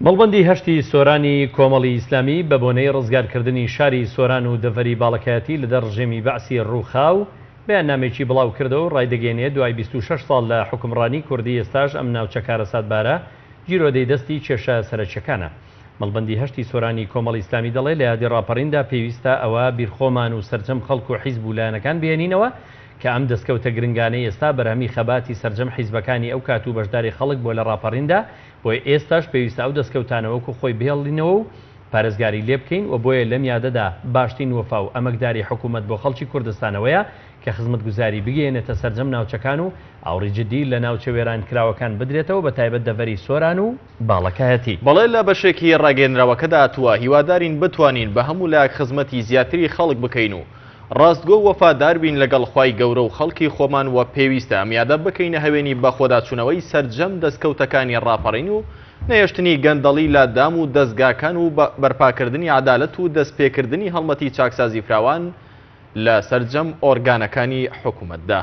بەڵبەندی هەشتی سۆرانی کۆمەڵی ئیسلامی بە بۆنەی ڕزگارکردنی شاری سۆران و دەڤەری باڵەکایەتی لەدەر ڕژێمی بەعسی ڕووخاو بەیاننامێکی بڵاو کردەوە و ڕایدەگەێنێت دوای 26 ساڵ لە حکومڕانی کوردی ئێستاش ئەم ناوچە کارەساتبارە گیرۆدەی دەستی کێشە سەرچەکانە. مەڵبەندی هەشتی سۆرانی کۆمەڵی ئیسلامی دەڵێ لە یادی ڕاپەڕیندا پێویستە ئەوە بیرخۆمان و سەرجەم خەڵک و حیزب و لایەنەکان بێنینەوە کە ئەم دەستکەوتە گرنگانەی ئێستا بەرهەمی خەباتی سەرجەم حیزبەکانی ئەو کات و بەشداری خەڵک بۆ لە ڕاپەڕیندا بۆی ئێستاش پێویستە ئەو دەستکەوتانەوەکو خۆی بهێڵینەوە و پارێزگاری لێ بکەین و بۆیە لەم یادەدا باشترین وەفا و ئەمەکداری حکوومەت بۆ خەڵکی کوردستانەوەیە کە خزمەتگوزاری بگەێنێتە سەرجەم ناوچەکان و ئاوڕی جدی لە ناوچە وێران کراوەکان بدرێتەوە بە تایبەت دەڤەری سۆران و باڵەکایەتی. بەڵێ لە بەشێکی ڕاگەیەنراوەکەدا تووە هیوادارین بتوانین بە هەموو لایەک خزمەتی زیاتری خەڵک بکەین و ڕاستگۆ وەفادار بین لەگەڵ خوای گەورە و خەڵکی خۆمان وە پێویستە ئەمیادە بکەینە هەوێنی بەخۆداچوونەوەی سەرجەم دەستکەوتەکانی ڕاپەڕین و نەیەشتنی گەندەڵی لە دام و دەستگاکان و بەرپاکردنی عەدالەت و دەستپێکردنی هەڵمەتی چاکسازی فراوان لە سەرجەم ئۆرگانەکانی حکوومەتدا.